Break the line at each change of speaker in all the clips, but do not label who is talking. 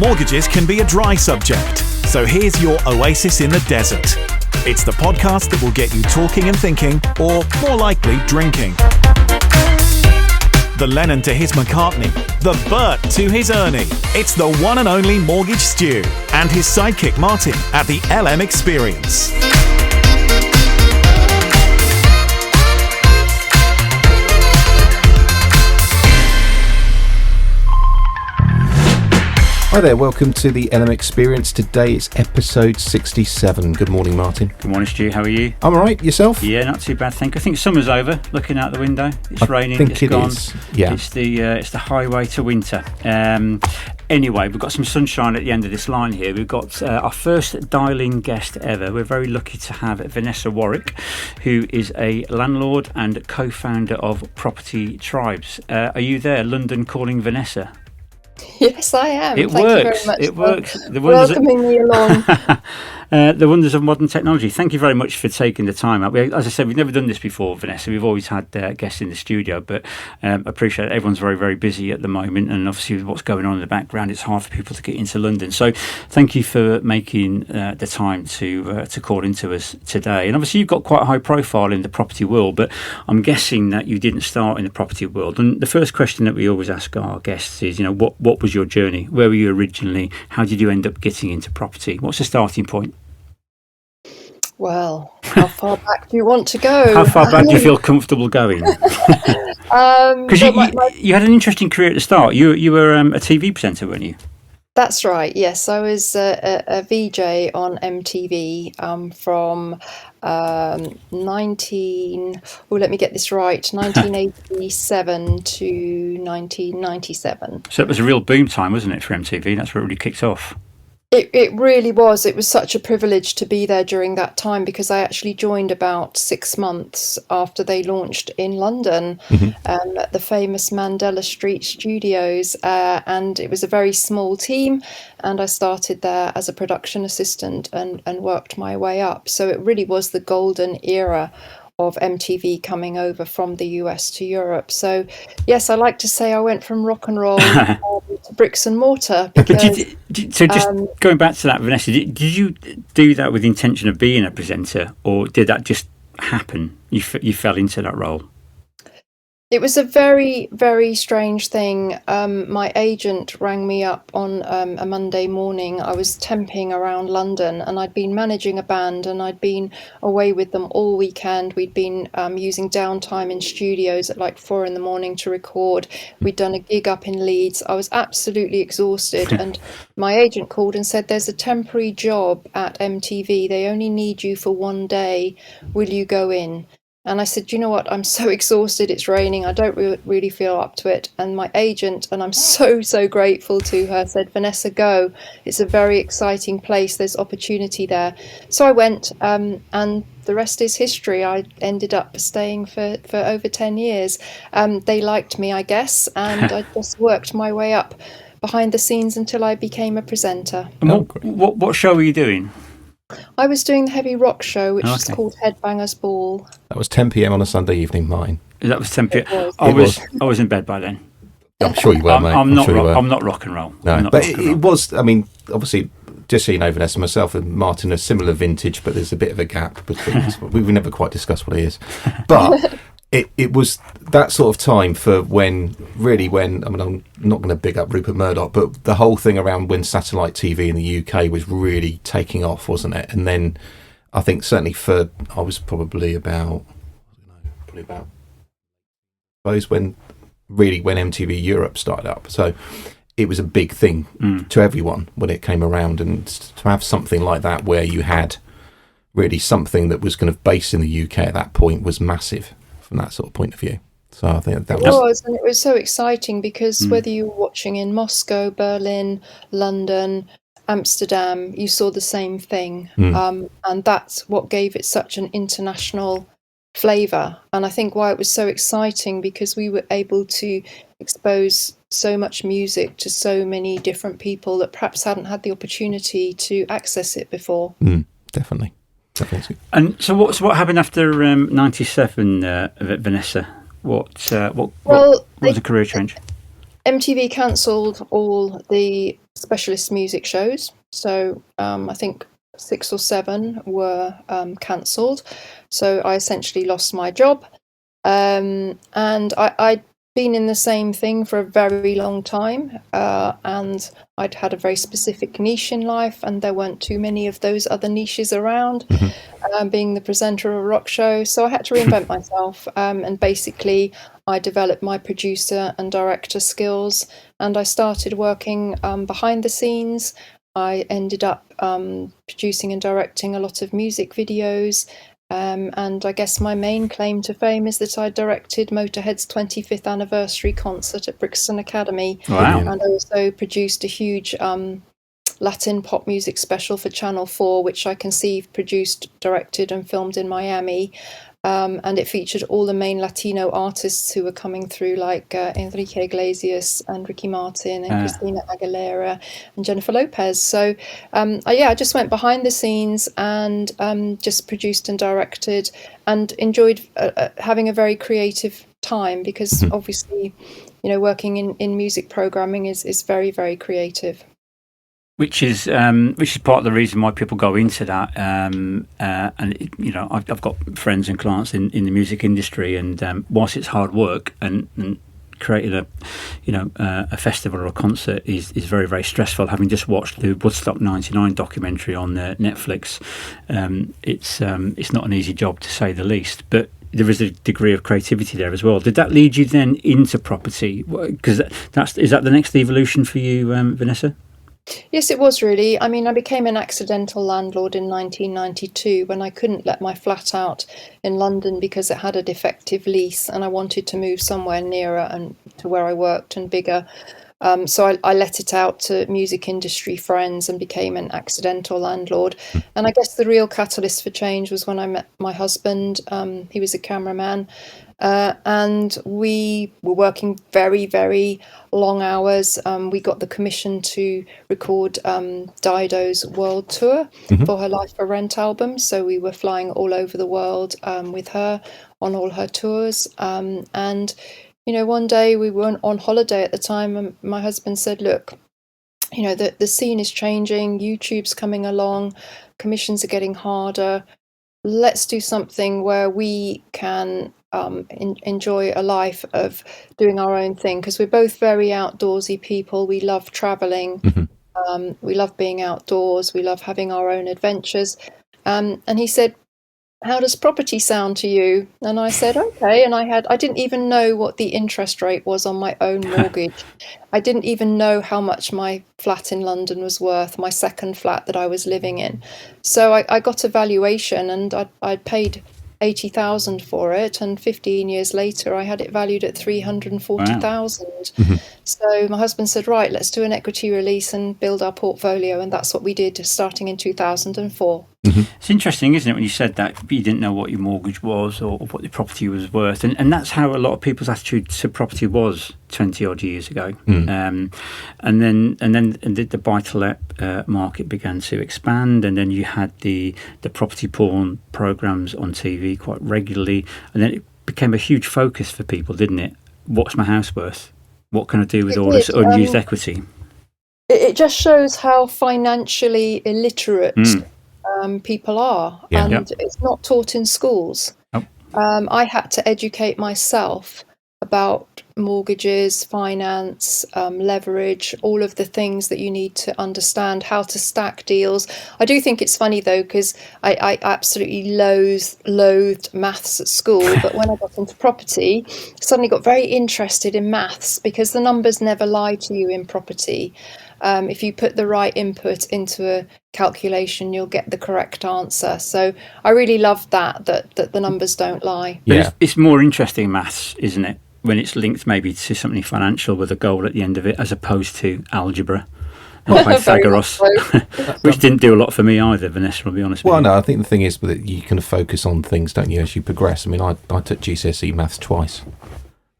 Mortgages can be a dry subject, so here's your oasis in the desert. It's the podcast that will get you talking and thinking, or more likely, drinking. The Lennon to his McCartney, the Bert to his Ernie. It's the one and only Mortgage Stew and his sidekick Martin at the LM Experience.
Hi there, welcome to the LM Experience. Today it's episode 67. Good morning, Martin.
Good morning, Stu. How are you?
I'm alright, yourself?
Yeah, not too bad, thank you. I think summer's over, looking out the window. It's raining, it's gone.
Yeah.
It's the highway to winter. Anyway, we've got some sunshine at the end of this line here. We've got our first dial-in guest ever. We're very lucky to have Vanessa Warwick, who is a landlord and co-founder of Property Tribes. Are you there, London Calling Vanessa?
Yes, I am.
It
Thank
works.
you very much
It works.
welcoming me along.
The wonders of modern technology. Thank you very much for taking the time out. As I said, we've never done this before, Vanessa. We've always had guests in the studio, but appreciate it. Everyone's very, very busy at the moment, and obviously with what's going on in the background, it's hard for people to get into London. So thank you for making the time to call into us today. And obviously you've got quite a high profile in the property world, but I'm guessing that you didn't start in the property world. And the first question that we always ask our guests is, what was your journey? Where were you originally? How did you end up getting into property? What's the starting point?
Well, how far back do you want to go?
How far back do you feel comfortable going? Because you had an interesting career at the start. You were a TV presenter, weren't you?
That's right, yes. I was a VJ on MTV from 1987 to 1997.
So it was a real boom time, wasn't it, for MTV? That's where it really kicked off.
It really was. It was such a privilege to be there during that time because I actually joined about 6 months after they launched in London at the famous Mandela Street Studios. And it was a very small team. And I started there as a production assistant and worked my way up. So it really was the golden era of MTV coming over from the US to Europe. So yes, I like to say I went from rock and roll to bricks and mortar. Because,
so just going back to that, Vanessa, did you do that with the intention of being a presenter, or did that just happen? You fell into that role?
It was a very, very strange thing. My agent rang me up on a Monday morning. I was temping around London and I'd been managing a band and I'd been away with them all weekend. We'd been using downtime in studios at like 4 a.m. to record. We'd done a gig up in Leeds. I was absolutely exhausted and my agent called and said, there's a temporary job at MTV. They only need you for 1 day. Will you go in? And I said, you know what, I'm so exhausted, it's raining, I don't really feel up to it. And my agent, and I'm so grateful to her, said, Vanessa, go. It's a very exciting place, there's opportunity there. So I went, and the rest is history. I ended up staying for over 10 years. They liked me, I guess, and I just worked my way up behind the scenes until I became a presenter.
And what show were you doing?
I was doing the heavy rock show, which is called Headbangers Ball.
That was 10 p.m. on a Sunday evening, mine.
That was 10 p.m. I was in bed by then.
I'm sure you were, mate.
I'm not rock and roll.
No, but it was, I mean, obviously, just so you know, Vanessa, myself and Martin are similar vintage, but there's a bit of a gap between us. We've never quite discussed what it is. But it was that sort of time for when, I mean, I'm not going to big up Rupert Murdoch, but the whole thing around when satellite TV in the UK was really taking off, wasn't it? And then I think certainly I was probably about, I suppose when MTV Europe started up. So it was a big thing to everyone when it came around, and to have something like that where you had really something that was kind of based in the UK at that point was massive from that sort of point of view. So I think that was...
and it was so exciting because whether you were watching in Moscow, Berlin, London, Amsterdam, you saw the same thing. And that's what gave it such an international flavour. And I think why it was so exciting, because we were able to expose so much music to so many different people that perhaps hadn't had the opportunity to access it before.
Definitely.
And so what happened after 97, Vanessa? What was a career change?
MTV cancelled all the specialist music shows. So I think 6 or 7 were cancelled. So I essentially lost my job. And I'd been in the same thing for a very long time. And I'd had a very specific niche in life, and there weren't too many of those other niches around, being the presenter of a rock show. So I had to reinvent myself. And basically, I developed my producer and director skills, and I started working behind the scenes. I ended up producing and directing a lot of music videos. And I guess my main claim to fame is that I directed Motorhead's 25th anniversary concert at Brixton Academy.
Wow.
And I also produced a huge Latin pop music special for Channel 4, which I conceived, produced, directed and filmed in Miami. And it featured all the main Latino artists who were coming through, like Enrique Iglesias and Ricky Martin and Christina Aguilera and Jennifer Lopez. So, I just went behind the scenes and just produced and directed, and enjoyed having a very creative time, because obviously, working in music programming is very, very creative.
Which is part of the reason why people go into that, and I've got friends and clients in the music industry, and whilst it's hard work, and creating a festival or a concert is very, very stressful. Having just watched the Woodstock '99 documentary on Netflix, it's not an easy job, to say the least, but there is a degree of creativity there as well. Did that lead you then into property? Because is that the next evolution for you, Vanessa?
Yes, it was really. I mean, I became an accidental landlord in 1992 when I couldn't let my flat out in London because it had a defective lease, and I wanted to move somewhere nearer and to where I worked and bigger. So I let it out to music industry friends and became an accidental landlord. And I guess the real catalyst for change was when I met my husband. He was a cameraman. And we were working very, very long hours. We got the commission to record Dido's world tour for her Life for Rent album. So we were flying all over the world with her on all her tours. And, one day we were on holiday at the time, and my husband said, look, the scene is changing. YouTube's coming along. Commissions are getting harder. Let's do something where we can enjoy a life of doing our own thing, because we're both very outdoorsy people. We love traveling. We love being outdoors. We love having our own adventures. And he said, how does property sound to you? And I said, okay. And I didn't even know what the interest rate was on my own mortgage. I didn't even know how much my flat in London was worth, my second flat that I was living in. So I got a valuation, and I'd paid 80,000 for it, and 15 years later I had it valued at 340,000.
Wow.
So my husband said, right, let's do an equity release and build our portfolio, and that's what we did starting in 2004.
It's interesting, isn't it, when you said that you didn't know what your mortgage was or what the property was worth, and that's how a lot of people's attitude to property was 20 odd years ago. And then the buy-to-let market began to expand, and then you had the property porn programs on TV quite regularly, and then it became a huge focus for people, didn't it? What's my house worth? What can I do with all this unused equity?
It just shows how financially illiterate people are, and it's not taught in schools. I had to educate myself about mortgages, finance, leverage, all of the things that you need to understand, how to stack deals. I do think it's funny though, because I absolutely loathed maths at school, but when I got into property, suddenly got very interested in maths, because the numbers never lie to you in property. If you put the right input into a calculation, you'll get the correct answer. So I really loved that the numbers don't lie.
But it's more interesting maths, isn't it, when it's linked maybe to something financial with a goal at the end of it, as opposed to algebra and Pythagoras, which didn't do a lot for me either, Vanessa, I'll be honest with you.
Well, no, I think the thing is that you can focus on things, don't you, as you progress. I mean, I took GCSE maths twice.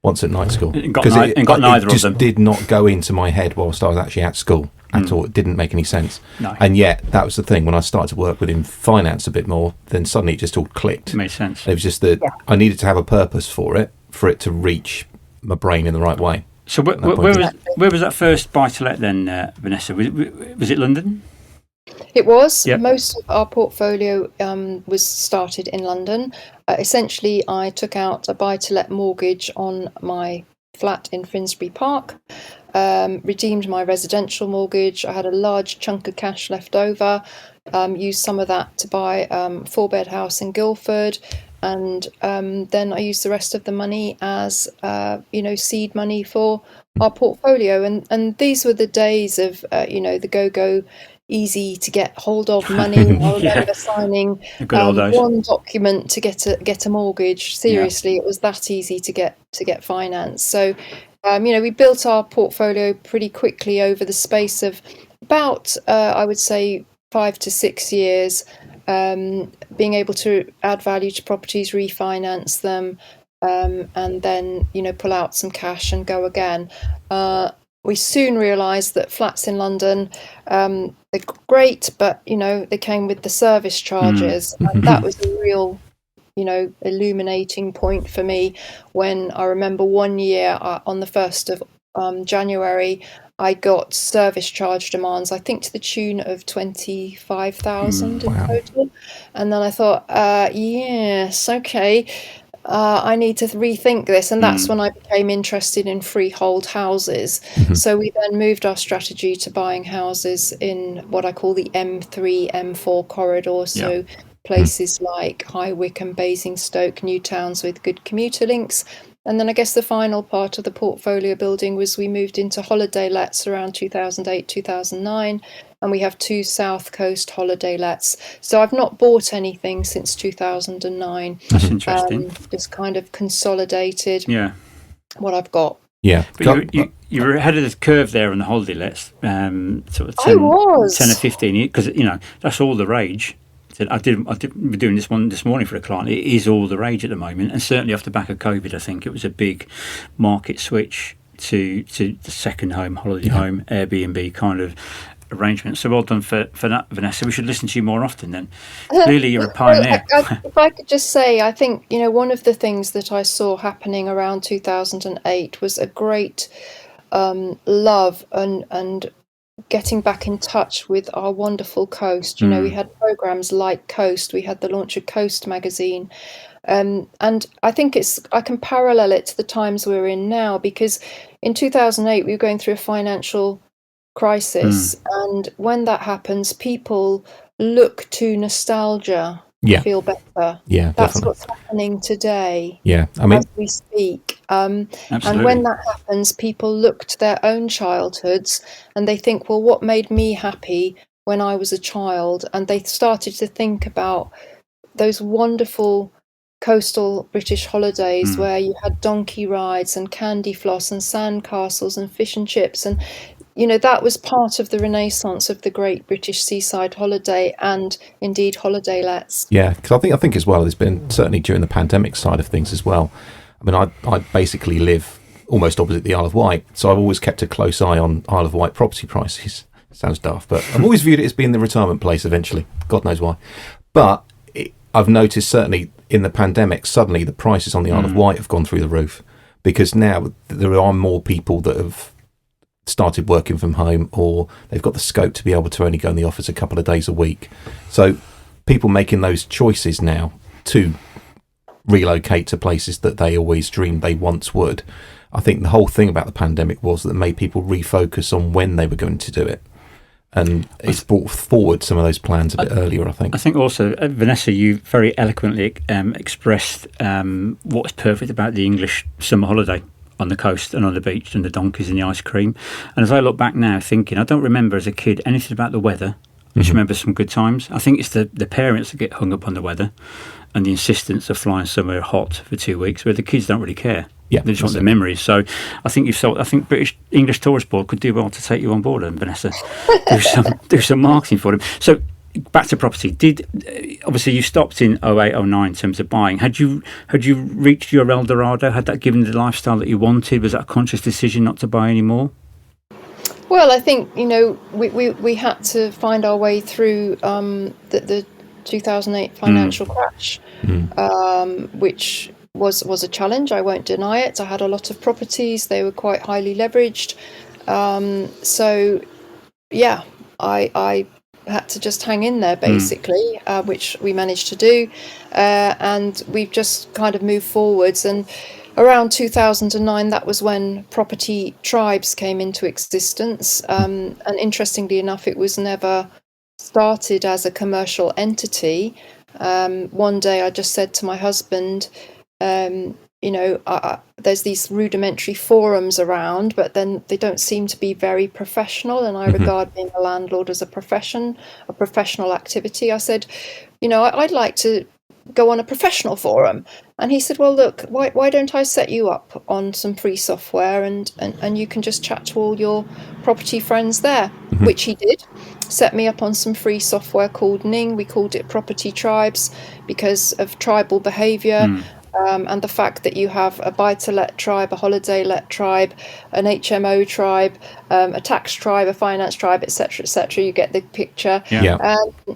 Once at night school,
because it
just did not go into my head whilst I was actually at school at all. It didn't make any sense.
No.
And yet that was the thing, when I started to work within finance a bit more, then suddenly it just all clicked.
It made sense.
It was just that I needed to have a purpose for it to reach my brain in the right way.
So where was that first buy-to-let then, Vanessa? Was it London?
It was.
Yep.
Most of our portfolio was started in London. Essentially, I took out a buy-to-let mortgage on my flat in Finsbury Park, redeemed my residential mortgage. I had a large chunk of cash left over, used some of that to buy a 4-bed house in Guildford, and then I used the rest of the money as seed money for our portfolio. And these were the days of the go easy to get hold of money. I remember signing one document to get a mortgage. Seriously, It was that easy to get finance. So we built our portfolio pretty quickly over the space of about I would say 5 to 6 years, being able to add value to properties, refinance them, and then pull out some cash and go again. We soon realised that flats in London, they're great, but they came with the service charges, and that was a real illuminating point for me when I remember one year on the 1st of January, I got service charge demands, I think to the tune of 25,000 in total. And then I thought, yes, okay, I need to rethink this. And that's when I became interested in freehold houses. So we then moved our strategy to buying houses in what I call the M3, M4 corridor. So places like High Wycombe, Basingstoke, new towns with good commuter links. And then I guess the final part of the portfolio building was we moved into holiday lets around 2008, 2009, and we have 2 South Coast holiday lets. So I've not bought anything since 2009.
That's interesting.
Just kind of consolidated what I've got.
Yeah.
But you were ahead of the curve there on the holiday lets, sort of 10 or 15, because that's all the rage. I did. We're doing this one this morning for a client. It is all the rage at the moment, and certainly off the back of COVID, I think it was a big market switch to the second home, holiday home, Airbnb kind of arrangement. So well done for that, Vanessa. We should listen to you more often then. Clearly, you're a pioneer.
If I could just say, I think one of the things that I saw happening around 2008 was a great love and getting back in touch with our wonderful coast. We had programs like Coast, we had the launch of Coast magazine, and I think I can parallel it to the times we're in now, because in 2008 we were going through a financial crisis, and when that happens, people look to nostalgia to feel better. That's
definitely
what's happening today.
As
we speak. And when that happens, people look to their own childhoods and they think, well, what made me happy when I was a child? And they started to think about those wonderful coastal British holidays where you had donkey rides and candy floss and sand castles and fish and chips. And that was part of the renaissance of the great British seaside holiday and indeed holiday lets.
Yeah, because I think as well, there's been, certainly during the pandemic side of things as well. I mean, I basically live almost opposite the Isle of Wight, so I've always kept a close eye on Isle of Wight property prices. Sounds daft, but I've always viewed it as being the retirement place eventually. God knows why. But I've noticed certainly in the pandemic, suddenly the prices on the Isle of Wight have gone through the roof, because now there are more people that have started working from home, or they've got the scope to be able to only go in the office a couple of days a week. So people making those choices now to relocate to places that they always dreamed they once would. I think the whole thing about the pandemic was that it made people refocus on when they were going to do it. And it's brought forward some of those plans a bit earlier, I think.
I think also, Vanessa, you very eloquently expressed what's perfect about the English summer holiday on the coast and on the beach and the donkeys and the ice cream. And as I look back now thinking, I don't remember as a kid anything about the weather. I just remember some good times. I think it's the parents that get hung up on the weather and the insistence of flying somewhere hot for 2 weeks, where the kids don't really care.
Yeah,
they just want the memories. So I think English Tourist Board could do well to take you on board, and Vanessa, do some marketing for them. So back to property. Obviously you stopped in 08, 09 in terms of buying. Had you reached your El Dorado? Had that given the lifestyle that you wanted? Was that a conscious decision not to buy anymore?
Well, I think we had to find our way through the 2008 financial crash, which was a challenge. I won't deny it. I had a lot of properties. They were quite highly leveraged. So yeah, I had to just hang in there basically, which we managed to do. And we've just kind of moved forwards. And around 2009, that was when property tribes came into existence. And interestingly enough, it was never started as a commercial entity. One day I just said to my husband, there's these rudimentary forums around, but then they don't seem to be very professional. And I regard being a landlord as a profession, a professional activity. I said, I'd like to go on a professional forum. And he said, well, look, why don't I set you up on some free software and you can just chat to all your property friends there, which he did. Set me up on some free software called Ning. We called it Property Tribes because of tribal behaviour. And the fact that you have a buy-to-let tribe, a holiday-let tribe, an HMO tribe, a tax tribe, a finance tribe, etc., etc. You get the picture.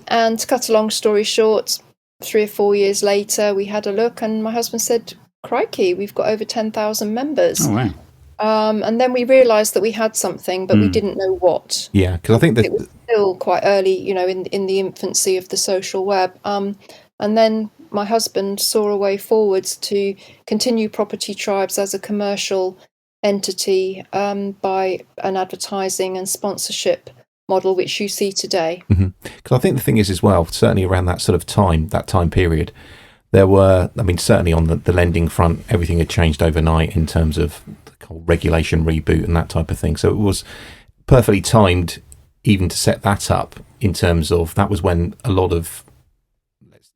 And to cut a long story short, 3 or 4 years later, we had a look, and my husband said, "Crikey, we've got over 10,000 members."
Oh, wow.
And then we realised that we had something, but we didn't know what.
Yeah, because I think that
it was still quite early, in the infancy of the social web. And then my husband saw a way forwards to continue Property Tribes as a commercial entity by an advertising and sponsorship model, which you see today.
Because I think the thing is as well, certainly around that sort of time, that time period, there were, certainly on the lending front, everything had changed overnight in terms of the whole regulation reboot and that type of thing. So it was perfectly timed even to set that up in terms of that was when a lot of,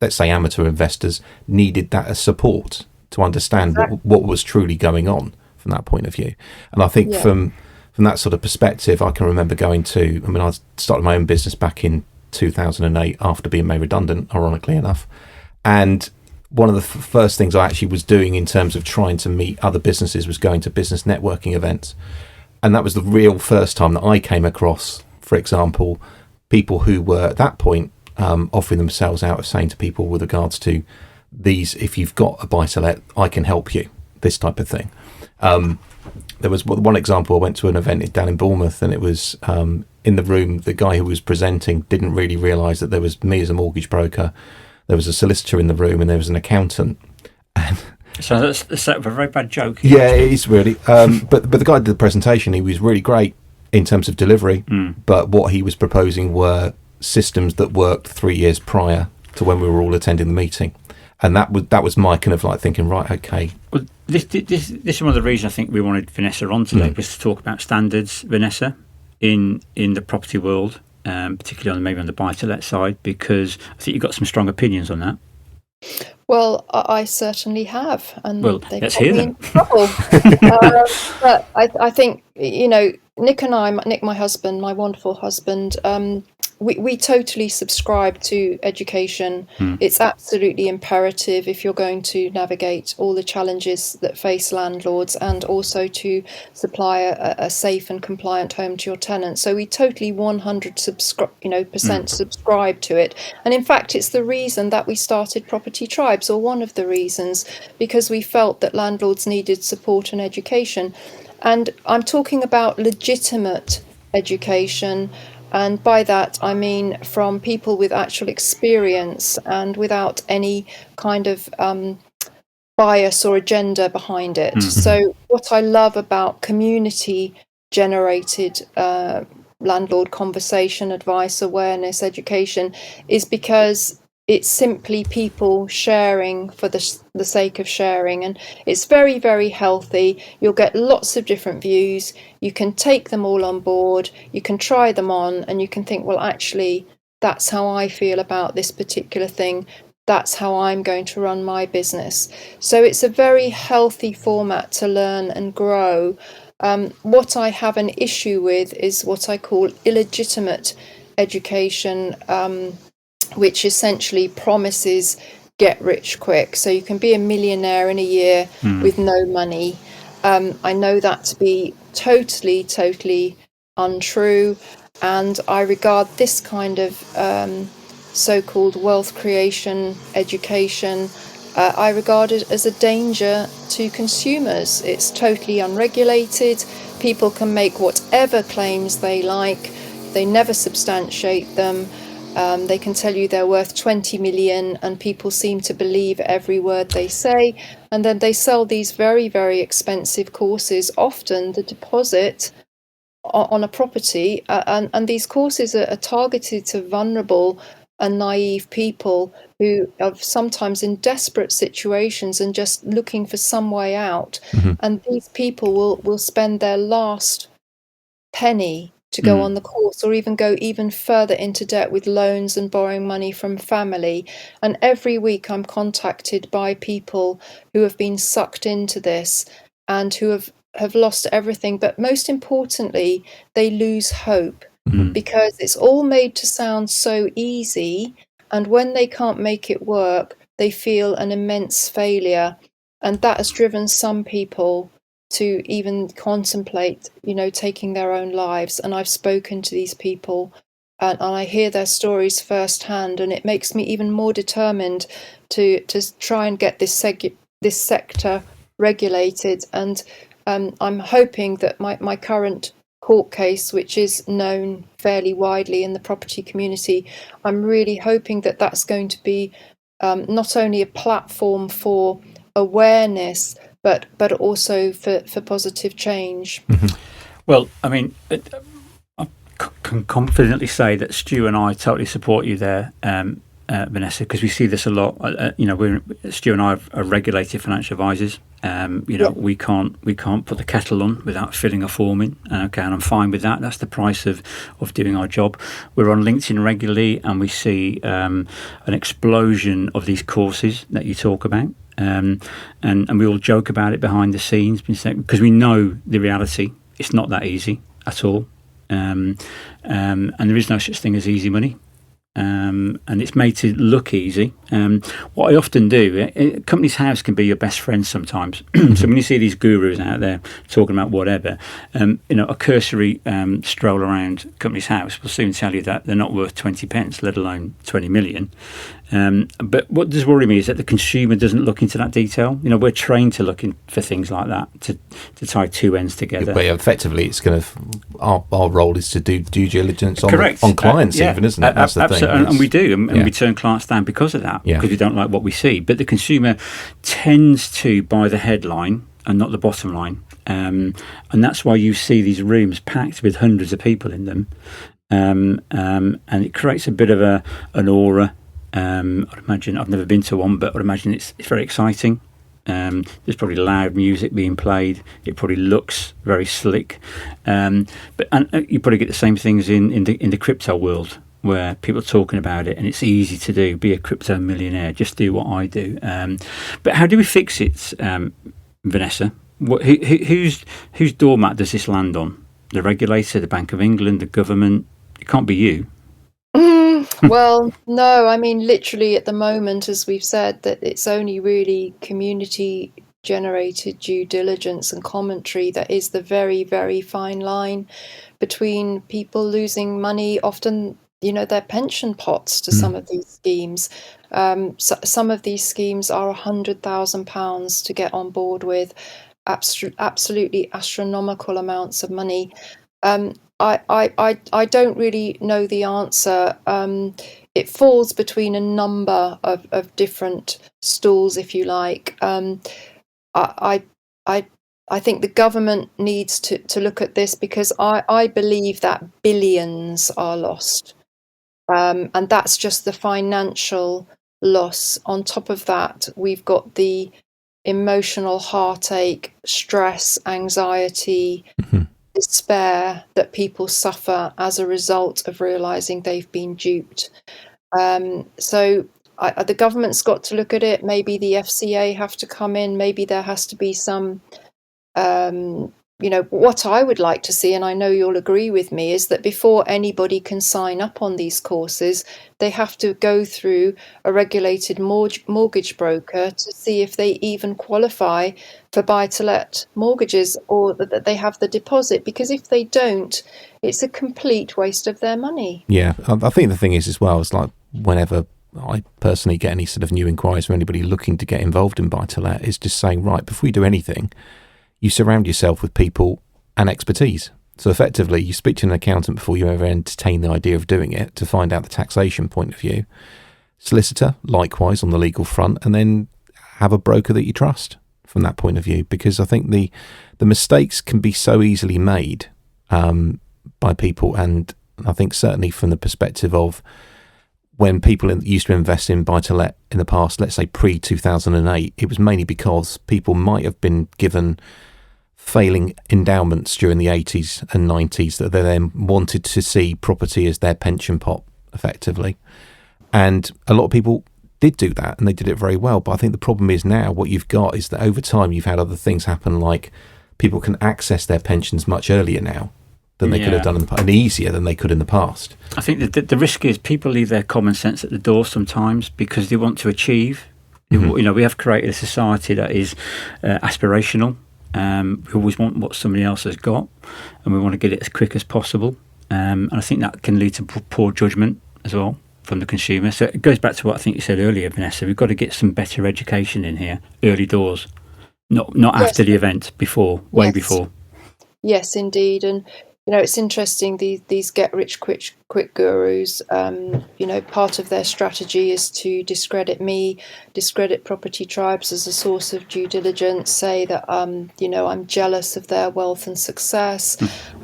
let's say, amateur investors needed that as support to understand what was truly going on from that point of view. And I think from that sort of perspective, I can remember going to, I started my own business back in 2008 after being made redundant, ironically enough. And one of the first things I actually was doing in terms of trying to meet other businesses was going to business networking events. And that was the real first time that I came across, for example, people who were at that point offering themselves out of saying to people with regards to these, if you've got a buy-to-let, I can help you, this type of thing. There was one example. I went to an event down in Bournemouth, and it was in the room, the guy who was presenting didn't really realise that there was me as a mortgage broker, there was a solicitor in the room, and there was an accountant. And
so that's a set of a very bad joke.
Yeah, it is really. But the guy did the presentation. He was really great in terms of delivery, but what he was proposing were systems that worked 3 years prior to when we were all attending the meeting. And that was my kind of like thinking, right, okay.
Well, this is one of the reasons I think we wanted Vanessa on today, was to talk about standards, Vanessa, in the property world, particularly maybe on the buy-to-let side, because I think you've got some strong opinions on that.
Well, I certainly have, and
let's hear them.
But I think Nick and I, Nick, my husband, my wonderful husband, we totally subscribe to education. It's absolutely imperative if you're going to navigate all the challenges that face landlords, and also to supply a safe and compliant home to your tenants. So we totally 100% subscribe to it. And in fact, it's the reason that we started Property Tribes, or one of the reasons, because we felt that landlords needed support and education. And I'm talking about legitimate education. And by that, I mean from people with actual experience and without any kind of bias or agenda behind it. So what I love about community-generated landlord conversation, advice, awareness, education is because it's simply people sharing for the sake of sharing, and it's very, very healthy. You'll get lots of different views. You can take them all on board. You can try them on, and you can think, well, actually, that's how I feel about this particular thing. That's how I'm going to run my business. So it's a very healthy format to learn and grow. What I have an issue with is what I call illegitimate education, which essentially promises get rich quick. So you can be a millionaire in a year with no money. I know that to be totally, totally untrue. And I regard this kind of so-called wealth creation education I regard it as a danger to consumers. It's totally unregulated. People can make whatever claims they like. They never substantiate them. They can tell you they're worth 20 million and people seem to believe every word they say. And then they sell these very, very expensive courses, often the deposit on a property. And these courses are targeted to vulnerable and naive people who are sometimes in desperate situations and just looking for some way out. And these people will spend their last penny to go on the course, or even go even further into debt with loans and borrowing money from family. And every week I'm contacted by people who have been sucked into this and who have lost everything. But most importantly, they lose hope because it's all made to sound so easy. And when they can't make it work, they feel an immense failure. And that has driven some people to even contemplate, taking their own lives. And I've spoken to these people and I hear their stories firsthand, and it makes me even more determined to try and get this sector regulated. And I'm hoping that my current court case, which is known fairly widely in the property community, I'm really hoping that that's going to be not only a platform for awareness, but also for positive change.
Well, I mean, I can confidently say that Stu and I totally support you there, Vanessa, because we see this a lot. Stu and I are regulated financial advisors. We can't put the kettle on without filling a form in. Okay, and I'm fine with that. That's the price of doing our job. We're on LinkedIn regularly, and we see an explosion of these courses that you talk about. And we all joke about it behind the scenes because we know the reality. It's not that easy at all, and there is no such thing as easy money. And it's made to look easy. What I often do, Companies House can be your best friend sometimes. So when you see these gurus out there talking about whatever, a cursory stroll around Companies House will soon tell you that they're not worth 20 pence, let alone 20 million. But what does worry me is that the consumer doesn't look into that detail. We're trained to look for things like that, to tie two ends together.
But effectively, it's going to our role is to do due diligence on clients, even, isn't it? That's the thing.
And we do, and we turn clients down because of that, because we don't like what we see. But the consumer tends to buy the headline and not the bottom line, and that's why you see these rooms packed with hundreds of people in them, and it creates a bit of an aura. I'd imagine, I've never been to one, but I'd imagine it's very exciting. There's probably loud music being played. It probably looks very slick, but you probably get the same things in the crypto world, where people are talking about it, and it's easy to do. Be a crypto millionaire. Just do what I do. But how do we fix it, Vanessa? Whose doormat does this land on? The regulator, the Bank of England, the government? It can't be you.
Well, no, I mean, literally at the moment, as we've said, that it's only really community generated due diligence and commentary that is the very, very fine line between people losing money, often, their pension pots to some of these schemes. Some of these schemes are £100,000 to get on board with, absolutely astronomical amounts of money. I don't really know the answer. It falls between a number of different stools, if you like. I think the government needs to look at this, because I believe that billions are lost. And that's just the financial loss. On top of that, we've got the emotional heartache, stress, anxiety, despair that people suffer as a result of realizing they've been duped. So the government's got to look at it. Maybe the FCA have to come in. Maybe there has to be some, what I would like to see, and I know you'll agree with me, is that before anybody can sign up on these courses, they have to go through a regulated mortgage broker to see if they even qualify for buy-to-let mortgages, or that they have the deposit, because if they don't, it's a complete waste of their money.
Yeah, I think the thing is as well, it's like whenever I personally get any sort of new inquiries from anybody looking to get involved in buy-to-let is just saying, right, before you do anything, you surround yourself with people and expertise. So effectively, you speak to an accountant before you ever entertain the idea of doing it to find out the taxation point of view. Solicitor, likewise, on the legal front, and then have a broker that you trust from that point of view, because I think the mistakes can be so easily made by people, and I think certainly from the perspective of when people used to invest in buy-to-let in the past, let's say pre-2008, it was mainly because people might have been given failing endowments during the 80s and 90s that they then wanted to see property as their pension pot, effectively. And a lot of people did do that, and they did it very well. But I think the problem is now what you've got is that over time you've had other things happen, like people can access their pensions much earlier now than they could have done in the past, and easier than they could in the past.
I think that the risk is people leave their common sense at the door sometimes because they want to achieve. Mm-hmm. You know, we have created a society that is aspirational. We always want what somebody else has got, and we want to get it as quick as possible. And I think that can lead to poor judgment as well from the consumer. So it goes back to what I think you said earlier, Vanessa. We've got to get some better education in here, early doors, not after the event, before, way before.
Yes, indeed. And you know, it's interesting, these get-rich-quick gurus, you know, part of their strategy is to discredit me, discredit property tribes as a source of due diligence, say that, you know, I'm jealous of their wealth and success.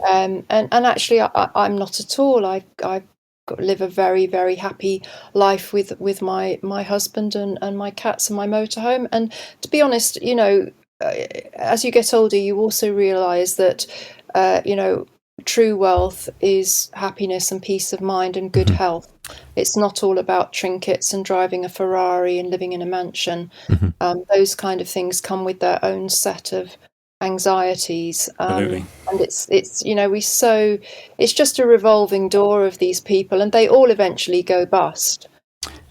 And actually, I'm not at all. I live a very, very happy life with my husband and my cats and my motorhome. And to be honest, you know, as you get older, you also realise that, you know, true wealth is happiness and peace of mind and good health. It's not all about trinkets and driving a Ferrari and living in a mansion. Those kind of things come with their own set of anxieties. And it's you know, it's just a revolving door of these people, and they all eventually go bust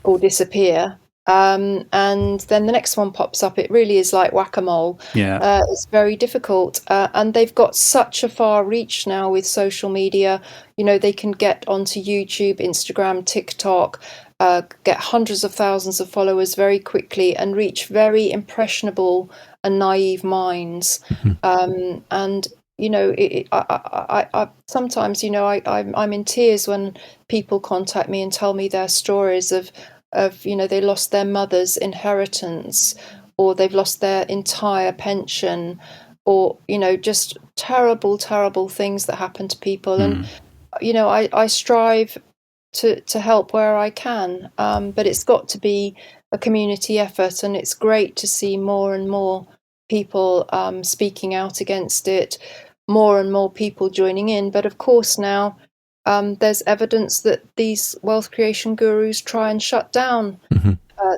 or disappear. And then the next one pops up. It really is like whack-a-mole. It's very difficult. And they've got such a far reach now with social media. You know, they can get onto YouTube, Instagram, TikTok, get hundreds of thousands of followers very quickly and reach very impressionable and naive minds. And you know, I sometimes, you know, I'm in tears when people contact me and tell me their stories of, you know, they lost their mother's inheritance, or they've lost their entire pension, or, you know, just terrible things that happen to people. And, you know, I strive to help where I can, but it's got to be a community effort, and it's great to see more and more people speaking out against it, more and more people joining in. But of course now, there's evidence that these wealth creation gurus try and shut down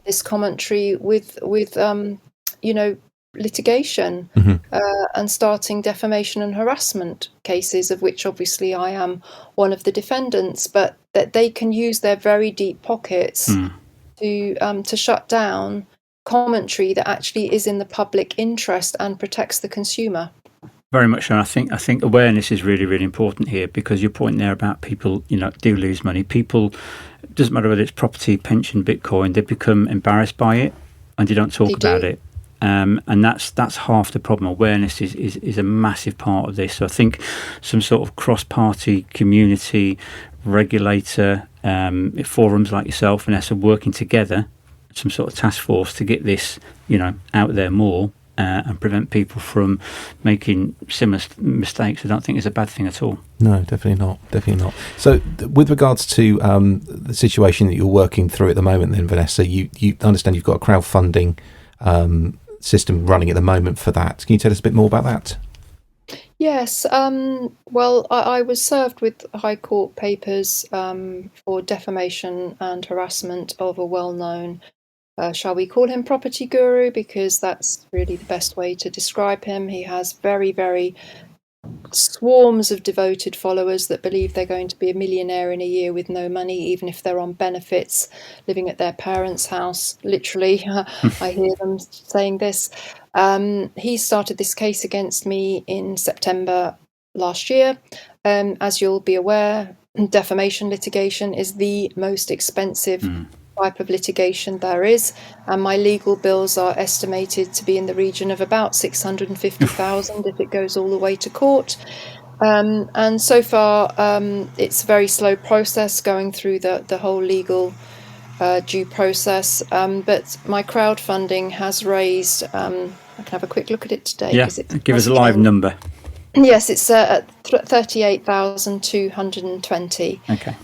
this commentary with you know, litigation and starting defamation and harassment cases, of which obviously I am one of the defendants. But that they can use their very deep pockets to shut down commentary that actually is in the public interest and protects the consumer.
Very much so. And I think awareness is really, really important here, because your point there about people, you know, do lose money. People, it doesn't matter whether it's property, pension, Bitcoin, they become embarrassed by it and they don't talk about it. And that's half the problem. Awareness is a massive part of this. So I think some sort of cross-party community regulator forums like yourself, Vanessa, working together, some sort of task force to get this, you know, out there more. And prevent people from making similar mistakes, I don't think is a bad thing at all.
No, definitely not. So with regards to the situation that you're working through at the moment then, Vanessa, you understand you've got a crowdfunding system running at the moment for that. Can you tell us a bit more about that?
Yes. Well, I was served with High Court papers for defamation and harassment of a well-known shall we call him property guru, because that's really the best way to describe him. He has very, very swarms of devoted followers that believe they're going to be a millionaire in a year with no money, even if they're on benefits, living at their parents' house. Literally, I hear them saying this. He started this case against me in September last year. As you'll be aware, defamation litigation is the most expensive type of litigation there is, and my legal bills are estimated to be in the region of about 650,000 if it goes all the way to court. And so far, it's a very slow process going through the whole legal due process. But my crowdfunding has raised, I can have a quick look at it today.
Yeah, give us a live number.
Yes, it's at 38,220,
okay.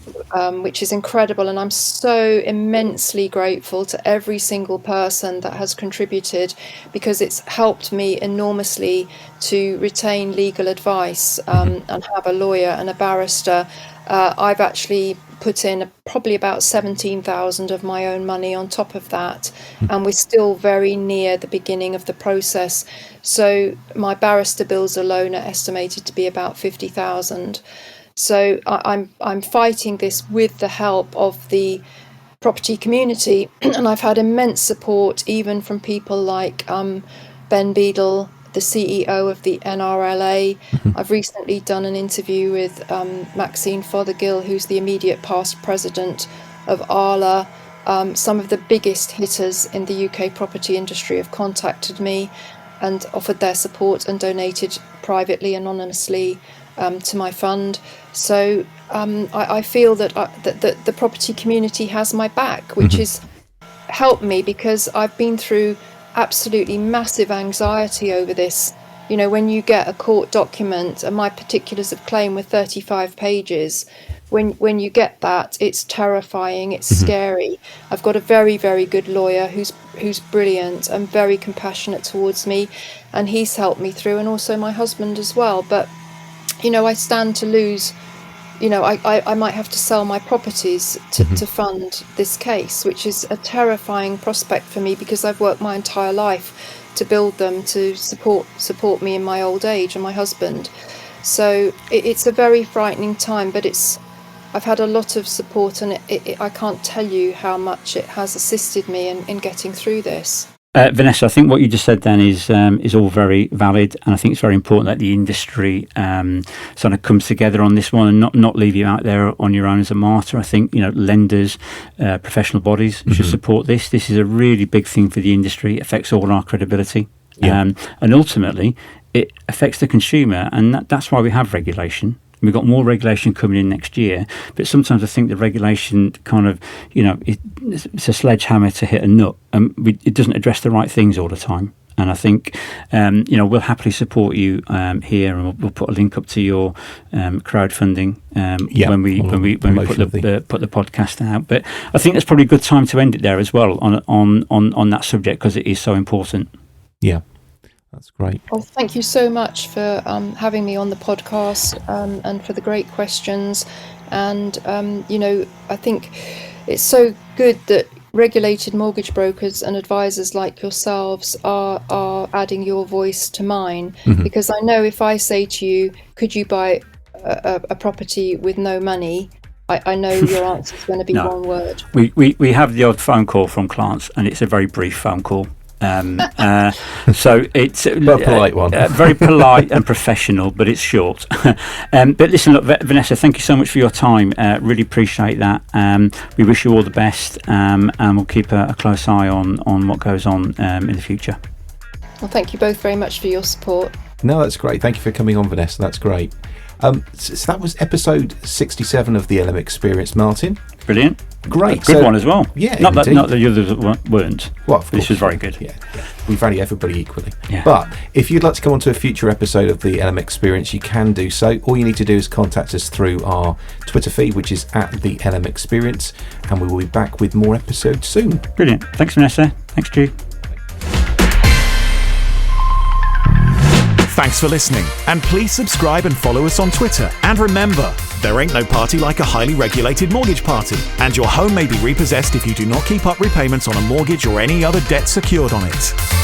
Which is incredible. And I'm so immensely grateful to every single person that has contributed, because it's helped me enormously to retain legal advice and have a lawyer and a barrister. I've actually put in probably about 17,000 of my own money on top of that, and we're still very near the beginning of the process. So my barrister bills alone are estimated to be about 50,000. So I'm fighting this with the help of the property community, and I've had immense support even from people like Ben Beadle, the CEO of the NRLA. I've recently done an interview with Maxine Fothergill, who's the immediate past president of ARLA. Some of the biggest hitters in the UK property industry have contacted me and offered their support and donated privately, anonymously to my fund. So I feel that the property community has my back, which has helped me, because I've been through absolutely massive anxiety over this. You know, when you get a court document, and my particulars of claim were 35 pages, when you get that, it's terrifying, it's scary. I've got a very, very good lawyer who's brilliant and very compassionate towards me, and he's helped me through, and also my husband as well. But, you know, I stand to lose. You know, I might have to sell my properties to fund this case, which is a terrifying prospect for me, because I've worked my entire life to build them to support me in my old age and my husband. So it's a very frightening time, but I've had a lot of support, and I can't tell you how much it has assisted me in getting through this.
Vanessa, I think what you just said then is all very valid, and I think it's very important that the industry sort of comes together on this one and not leave you out there on your own as a martyr. I think, you know, lenders, professional bodies should support this. This is a really big thing for the industry. It affects all our credibility, and ultimately it affects the consumer, and that's why we have regulation. We've got more regulation coming in next year, but sometimes I think the regulation kind of, you know, it's a sledgehammer to hit a nut, and it doesn't address the right things all the time. And I think, you know, we'll happily support you here, and we'll put a link up to your crowdfunding when we put the podcast out. But I think that's probably a good time to end it there as well on that subject, because it is so important.
Yeah. That's great.
Well, thank you so much for having me on the podcast, and for the great questions. And, you know, I think it's so good that regulated mortgage brokers and advisors like yourselves are adding your voice to mine, because I know if I say to you, could you buy a property with no money? I know your answer is going to be one word.
We have the odd phone call from clients, and it's a very brief phone call. So it's a
polite one.
Very polite and professional, but it's short. But listen, look, Vanessa, thank you so much for your time. Really appreciate that. We wish you all the best, and we'll keep a close eye on what goes on in the future.
Well, thank you both very much for your support.
No, that's great. Thank you for coming on, Vanessa. That's great. So that was episode 67 of the LM Experience, Martin.
Brilliant.
Great.
Good one as well.
Yeah,
not that the others weren't.
Well, of course.
This was very good.
Yeah. We value everybody equally.
Yeah.
But if you'd like to come on to a future episode of the LM Experience, you can do so. All you need to do is contact us through our Twitter feed, which is at the LM Experience, and we will be back with more episodes soon.
Brilliant. Thanks, Vanessa. Thanks, Drew.
Thanks for listening, and please subscribe and follow us on Twitter. And remember, there ain't no party like a highly regulated mortgage party, and your home may be repossessed if you do not keep up repayments on a mortgage or any other debt secured on it.